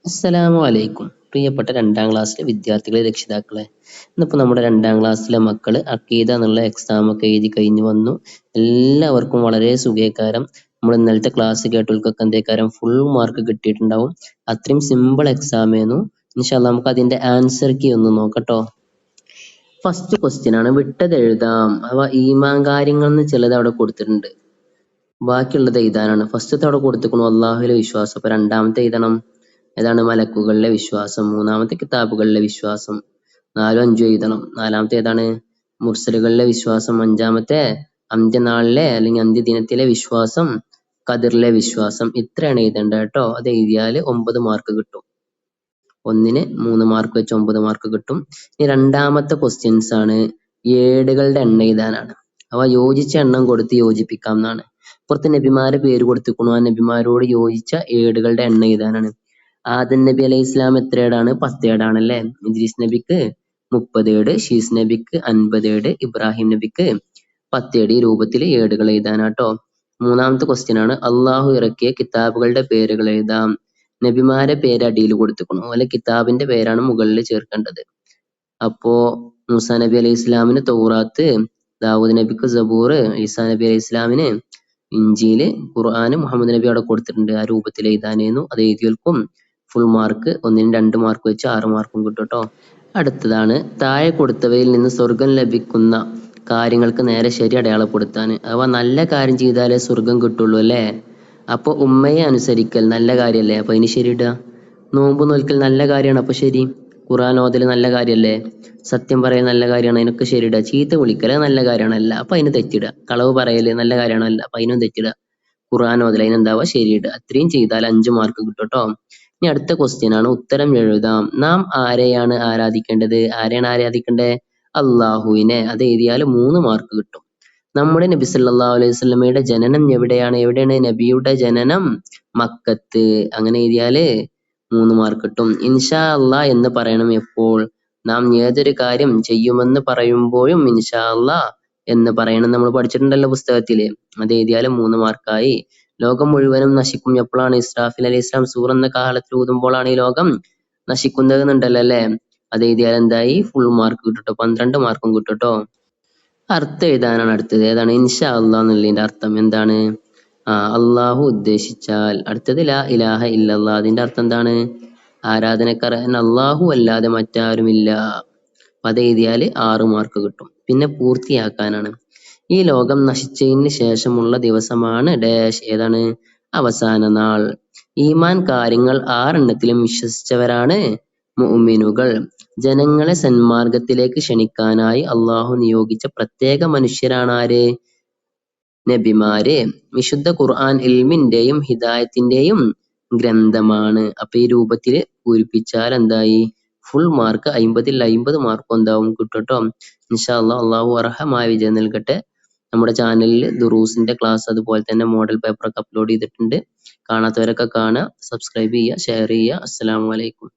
അസ്സലാമു അലൈക്കും. പ്രിയപ്പെട്ട 2ാം ക്ലാസ്സിലെ വിദ്യാർത്ഥികളെ, രക്ഷിതാക്കളെ, ഇന്നിപ്പോൾ നമ്മുടെ 2ാം ക്ലാസ്സിലെ മക്കള് അക്കീദ എന്നുള്ള എക്സാം ഒക്കെ എഴുതി കഴിഞ്ഞു വന്നു. എല്ലാവർക്കും വളരെ സുഖേകാരം. നമ്മൾ ഇന്നലത്തെ ക്ലാസ് കേട്ടവർക്കൊക്കെ എന്തേക്കാരം ഫുൾ മാർക്ക് കിട്ടിയിട്ടുണ്ടാവും. അത്രയും സിമ്പിൾ എക്സാം ആയിരുന്നു. ഇൻഷാ അല്ലാഹ് നമുക്ക് അതിന്റെ ആൻസർ കീ ഒന്ന് നോക്കട്ടോ. ഫസ്റ്റ് ക്വസ്റ്റ്യൻ ആണ്, വിട്ടത് എഴുതാം അഥവാ ഈമാൻ കാര്യങ്ങൾ എന്ന് ചിലത് അവിടെ കൊടുത്തിട്ടുണ്ട്. ബാക്കിയുള്ളത് എഴുതാനാണ്. ഫസ്റ്റത്തെ അവിടെ കൊടുത്തിരിക്കുന്നു അള്ളാഹുവിലെ വിശ്വാസം. അപ്പൊ രണ്ടാമത്തെ എഴുതണം ഏതാണ്? മലക്കുകളിലെ വിശ്വാസം. മൂന്നാമത്തെ കിതാബുകളിലെ വിശ്വാസം. 4ഉം 5ഉം എഴുതണം. നാലാമത്തെ ഏതാണ്? മുർസലുകളിലെ വിശ്വാസം. അഞ്ചാമത്തെ അന്ത്യനാളിലെ അല്ലെങ്കിൽ അന്ത്യദിനത്തിലെ വിശ്വാസം. ഖദറിലെ വിശ്വാസം. ഇത്രയാണ് എഴുതേണ്ടത് കേട്ടോ. അത് എഴുതിയാൽ 9 മാർക്ക് കിട്ടും. ഒന്നിന് 3 മാർക്ക് വെച്ച് 9 മാർക്ക് കിട്ടും. ഇനി രണ്ടാമത്തെ ക്വസ്റ്റ്യൻസ് ആണ്, ഏടുകളുടെ എണ്ണം എഴുതാനാണ്. അവ യോജിച്ച എണ്ണം കൊടുത്ത് യോജിപ്പിക്കാം എന്നാണ്. പുറത്ത് നബിമാരെ പേര് കൊടുത്തിരിക്കണു. ആ നബിമാരോട് യോജിച്ച ഏടുകളുടെ എണ്ണം എഴുതാനാണ്. ആദം നബി അലൈഹി ഇസ്ലാം എത്ര ഏടാണ്? 10 ഏടാണല്ലേ. ഇദ്രീസ് നബിക്ക് 30 ഏട്, ഷീസ് നബിക്ക് 50 ഏട്, ഇബ്രാഹിം നബിക്ക് 10 ഏട്. ഈ രൂപത്തിൽ ഏടുകൾ എഴുതാനാട്ടോ. മൂന്നാമത്തെ ക്വസ്റ്റ്യൻ ആണ്, അള്ളാഹു ഇറക്കിയ കിതാബുകളുടെ പേരുകൾ എഴുതാം. നബിമാരെ പേര് അടിയിൽ കൊടുത്തിരിക്കണു. അതുപോലെ കിതാബിന്റെ പേരാണ് മുകളിൽ ചേർക്കേണ്ടത്. അപ്പോ മൂസാ നബി അലൈഹി ഇസ്ലാമിന് തൗറാത്ത്, ദാവൂദ് നബിക്ക് സബൂർ, ഈസാ നബി അലൈഹി ഇസ്ലാമിന് ഇഞ്ചീല്, ഖുർആന് മുഹമ്മദ് നബി അവിടെ കൊടുത്തിട്ടുണ്ട്. ആ രൂപത്തിൽ എഴുതാനായിരുന്നു. അത് എഴുതിയവർക്കും ഫുൾ മാർക്ക്, ഒന്നിന് 2 മാർക്ക് വെച്ച് 6 മാർക്കും കിട്ടും കേട്ടോ. അടുത്തതാണ്, താഴെ കൊടുത്തവയിൽ നിന്ന് സ്വർഗം ലഭിക്കുന്ന കാര്യങ്ങൾക്ക് നേരെ ശരി അടയാളപ്പെടുത്താൻ. അഥവാ നല്ല കാര്യം ചെയ്താലേ സ്വർഗം കിട്ടുള്ളൂ അല്ലേ. അപ്പൊ ഉമ്മയെ അനുസരിക്കൽ നല്ല കാര്യല്ലേ, അപ്പൊ അതിന് ശരി ഇടുക. നോമ്പ് നോൽക്കൽ നല്ല കാര്യമാണ്, അപ്പൊ ശരി. ഖുർആൻ ഓതൽ നല്ല കാര്യല്ലേ, സത്യം പറയൽ നല്ല കാര്യമാണ്, അതിനൊക്കെ ശരിയിടുക. ചീത്ത വിളിക്കൽ നല്ല കാര്യമാണല്ല, അപ്പൊ അതിന് തെറ്റിടുക. കളവ് പറയല് നല്ല കാര്യമാണല്ല, അപ്പൊ അതിനും തെറ്റിടുക. ഖുർആൻ ഓതൽ അതിനെന്താവുക, ശരിയിടുക. അത്രയും ചെയ്താൽ 5 മാർക്ക് കിട്ടും കേട്ടോ. ഇനി അടുത്ത ക്വസ്റ്റ്യൻ ആണ്, ഉത്തരം എഴുതാം. നാം ആരെയാണ് ആരാധിക്കേണ്ടത്? ആരെയാണ് ആരാധിക്കേണ്ടത്? അള്ളാഹുവിനെ. അത് എഴുതിയാൽ 3 മാർക്ക് കിട്ടും. നമ്മുടെ നബി സല്ലല്ലാഹു അലൈഹി വസല്ലമയുടെ ജനനം എവിടെയാണ്? എവിടെയാണ് നബിയുടെ ജനനം? മക്കത്ത്. അങ്ങനെ എഴുതിയാല് 3 മാർക്ക് കിട്ടും. ഇൻഷാ അള്ളാ എന്ന് പറയണം എപ്പോൾ? നാം ഏതൊരു കാര്യം ചെയ്യുമെന്ന് പറയുമ്പോഴും ഇൻഷാ അള്ളാ എന്ന് പറയണം. നമ്മൾ പഠിച്ചിട്ടുണ്ടല്ലോ പുസ്തകത്തില്. അത് എഴുതിയാലും 3 മാർക്കായി. ലോകം മുഴുവനും നശിക്കും എപ്പോഴാണ്? ഇസ്രാഫിൽ അലൈഹി ഇസ്ലാം സൂർ എന്ന കാലത്തിൽ ഊതുമ്പോഴാണ് ഈ ലോകം നശിക്കുന്നത് എന്നുണ്ടല്ലോ അല്ലെ. അത് എഴുതിയാൽ എന്തായി? ഫുൾ മാർക്ക് കിട്ടും. 12 മാർക്കും കിട്ടും. അർത്ഥം എഴുതാനാണ് അടുത്തത്. ഏതാണ്? ഇൻഷാ അള്ളാ എന്നുള്ളതിന്റെ അർത്ഥം എന്താണ്? അള്ളാഹു ഉദ്ദേശിച്ചാൽ. അടുത്തത് ലാ ഇലാഹ ഇല്ലല്ലാ. അതിന്റെ അർത്ഥം എന്താണ്? ആരാധനക്കർഹൻ അള്ളാഹു അല്ലാതെ മറ്റാരുമില്ല. അത് എഴുതിയാൽ 6 മാർക്ക് കിട്ടും. പിന്നെ പൂർത്തിയാക്കാനാണ്. ഈ ലോകം നശിച്ചതിന് ശേഷമുള്ള ദിവസമാണ് ഡാഷ്. ഏതാണ്? അവസാന നാൾ. ഈമാൻ കാര്യങ്ങൾ 6 എണ്ണത്തിലും വിശ്വസിച്ചവരാണ് മുഅ്മിനുകൾ. ജനങ്ങളെ സന്മാർഗത്തിലേക്ക് ക്ഷണിക്കാനായി അള്ളാഹു നിയോഗിച്ച പ്രത്യേക മനുഷ്യരാണ് ആര്? നബിമാര്. വിശുദ്ധ ഖുർആൻ ഇൽമിന്റെയും ഹിദായത്തിന്റെയും ഗ്രന്ഥമാണ്. അപ്പൊ ഈ രൂപത്തില് പൂരിപ്പിച്ചാൽ എന്തായി? ഫുൾ മാർക്ക് 50ൽ 50 മാർക്കും എന്താവും? കിട്ടും. ഇൻഷാ അല്ലാഹ്. അള്ളാഹു അർഹമായ വിജയം നൽകട്ടെ. നമ്മുടെ ചാനലിൽ ദുറൂസിന്റെ ക്ലാസ് അതുപോലെ തന്നെ മോഡൽ പേപ്പർ ഒക്കെ അപ്ലോഡ് ചെയ്തിട്ടുണ്ട്. കാണാത്തവരൊക്കെ കാണുക, സബ്സ്ക്രൈബ് ചെയ്യുക, ഷെയർ ചെയ്യുക. അസ്സലാമു അലൈക്കും.